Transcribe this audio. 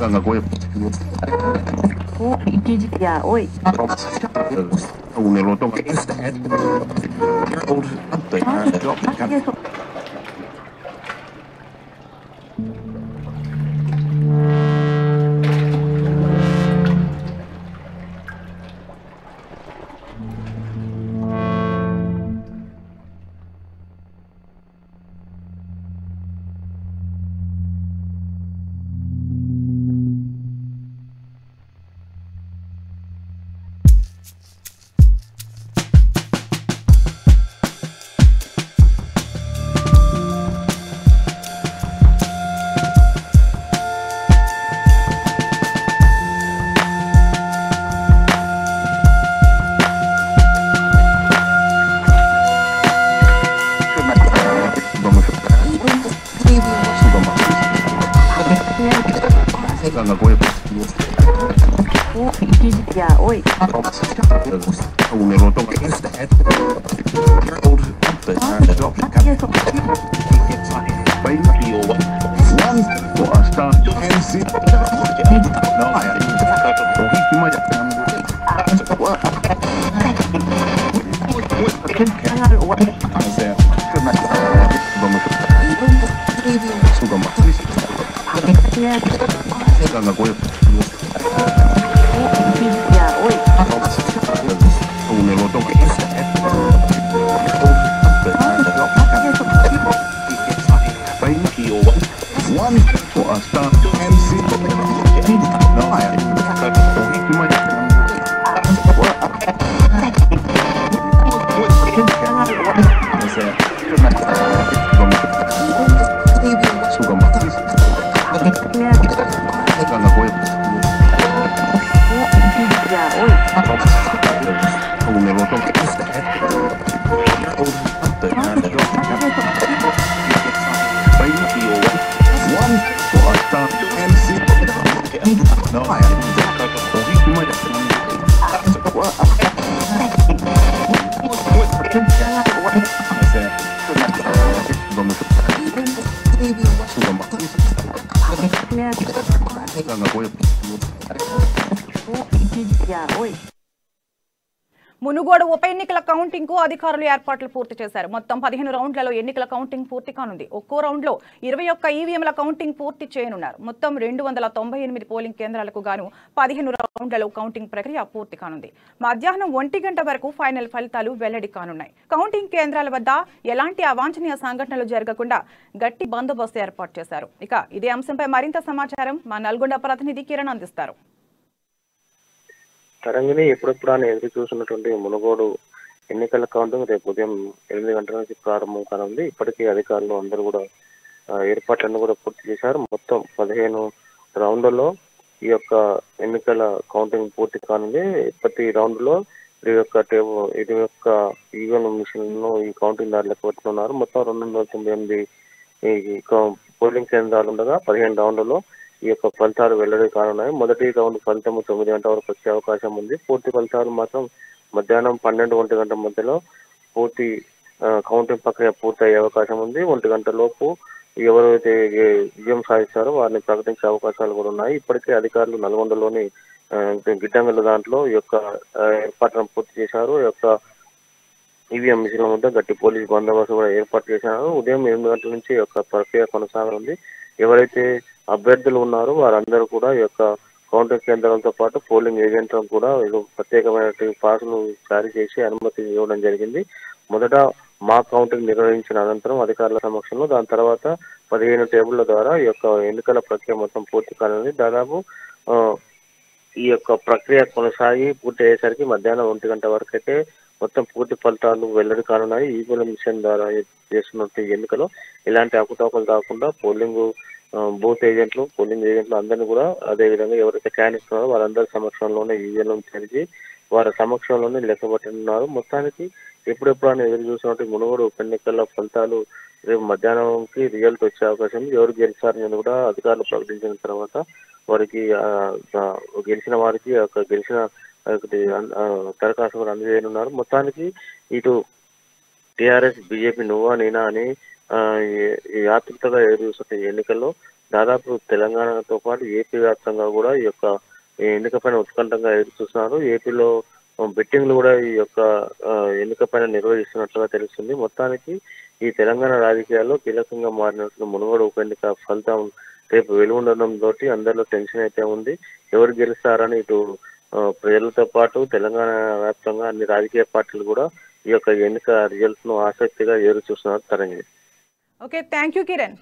Oh, ya, oi. Oh, ya, oi. Munugode ఉప ఎన్నికల counting కు అధికారులు ఏర్పాట్లు పూర్తి చేశారు. మొత్తం 15 రౌండ్లలో ఎన్నికల కౌంటింగ్ పూర్తి కానుంది. ఒక్కో రౌండ్ లో 21 ఈవీఎంల కౌంటింగ్ పూర్తి చేయనున్నారు. మొత్తం 298 పోలింగ్ కేంద్రాలకు గాను 15 రౌండ్లలో కౌంటింగ్ ప్రక్రియ పూర్తి కానుంది. మధ్యాహ్నం 1 గంట వరకు ఫైనల్ ఫలితాలు వెల్లడి కానున్నాయి. కౌంటింగ్ కేంద్రాల వద్ద ఎలాంటి అవాంఛనీయ సంఘటనలు జరగకుండా గట్టి బందోబస్తు ఏర్పాటు చేశారు. ఇక ఇదే అంశంపై మరింత సమాచారం మా నల్గొండ ప్రతినిధి కిరణ్ అందిస్తారు. తరంగిణి ఎప్పుడెప్పుడు అని ఎదురు చూస్తున్నటువంటి మునుగోడు ఎన్నికల కౌంటింగ్ రేపు ఉదయం 8 గంటల నుంచి ప్రారంభం కానుంది. ఇప్పటికీ అధికారులు అందరూ కూడా ఏర్పాట్లను కూడా పూర్తి చేశారు. మొత్తం 15 రౌండ్లలో ఈ యొక్క ఎన్నికల కౌంటింగ్ పూర్తి కానుంది. ప్రతి రౌండ్ లో ఇది యొక్క ఈవీఎం మిషన్లను ఈ కౌంటింగ్ దారులకు పెట్టుకున్నారు. మొత్తం 298 పోలింగ్ కేంద్రాలు ఉండగా 15 రౌండ్లలో ఈ యొక్క ఫలితాలు వెల్లడి కానున్నాయి. మొదటి రౌండ్ ఫలితం 9 గంటల వరకు వచ్చే అవకాశం ఉంది. పూర్తి ఫలితాలు మాత్రం మధ్యాహ్నం 12-1 గంట మధ్యలో పూర్తి కౌంటింగ్ ప్రక్రియ పూర్తయ్యే అవకాశం ఉంది. 1 గంట లోపు ఎవరైతే విజయం సాధిస్తారో వారిని ప్రకటించే అవకాశాలు కూడా ఉన్నాయి. ఇప్పటికే అధికారులు నల్గొండలోని గిడ్డంగల దాంట్లో ఈ యొక్క ఏర్పాట్లను పూర్తి చేశారు. ఈ యొక్క ఈవీఎం మిషన్ల వద్ద గట్టి పోలీసు బందోబస్తు కూడా ఏర్పాటు చేశారు. ఉదయం 8 గంటల నుంచి ఈ యొక్క ప్రక్రియ కొనసాగనుంది. ఎవరైతే అభ్యర్థులు ఉన్నారో వారందరూ కూడా ఈ యొక్క కౌంటింగ్ కేంద్రాలతో పాటు పోలింగ్ ఏజెంట్లకు కూడా ప్రత్యేకమైన పాసులు జారీ చేసి అనుమతి ఇవ్వడం జరిగింది. మొదట మాక్ కౌంటింగ్ నిర్వహించిన అనంతరం అధికారుల సమక్షంలో దాని తర్వాత 15 టేబుళ్ల ద్వారా ఈ యొక్క ఎన్నికల ప్రక్రియ మొత్తం పూర్తి కానుంది. దాదాపు ఈ యొక్క ప్రక్రియ కొనసాగి పూర్తి అయ్యేసరికి మధ్యాహ్నం 1 గంట వరకు అయితే మొత్తం పూర్తి ఫలితాలు వెల్లడి కానున్నాయి. ఈవీఎం మిషన్ ద్వారా చేస్తున్నట్టు ఎన్నికలో ఎలాంటి అవకతవకలు కాకుండా బూత్ ఏజెంట్లు పోలింగ్ ఏజెంట్లు అందరినీ కూడా అదేవిధంగా ఎవరైతే క్యాండిడేట్స్ వారందరి సమక్షంలోనే ఈవీఎం తెరిచి వారి సమక్షంలోనే లెక్కబట్టున్నారు. మొత్తానికి ఎప్పుడెప్పుడు అని ఎదురు చూసినట్టు మునుగోడు ఉప ఎన్నికల ఫలితాలు రేపు మధ్యాహ్నంకి రిజల్ట్ వచ్చే అవకాశం ఉంది. ఎవరు గెలిచారని కూడా అధికారులు ప్రకటించిన తర్వాత వారికి గెలిచిన వారికి గెలిచిన దరఖాస్తు కూడా అందజేయనున్నారు. మొత్తానికి ఇటు టీఆర్ఎస్ బీజేపీ నువ్వా నేనా అని ఆతృతగా ఎదురు చూస్తున్న ఎన్నికల్లో దాదాపు తెలంగాణతో పాటు ఏపీ వ్యాప్తంగా కూడా ఈ యొక్క ఎన్నిక పైన ఉత్కంఠంగా ఎదురు చూస్తున్నారు. ఏపీలో బెట్టింగ్లు కూడా ఈ యొక్క ఎన్నిక పైన నిర్వహిస్తున్నట్లుగా తెలుస్తుంది. మొత్తానికి ఈ తెలంగాణ రాజకీయాల్లో కీలకంగా మారినట్లు మునుగోడు ఉప ఎన్నిక ఫలితం రేపు వెలువడడంతో అందరిలో టెన్షన్ అయితే ఉంది. ఎవరు గెలుస్తారని ఇటు ప్రజలతో పాటు తెలంగాణ వ్యాప్తంగా అన్ని రాజకీయ పార్టీలు కూడా ఈ యొక్క ఎన్నిక రిజల్ట్ ను ఆసక్తిగా ఎదురు చూస్తున్నారు. Tarangi. Okay, thank you Kiran.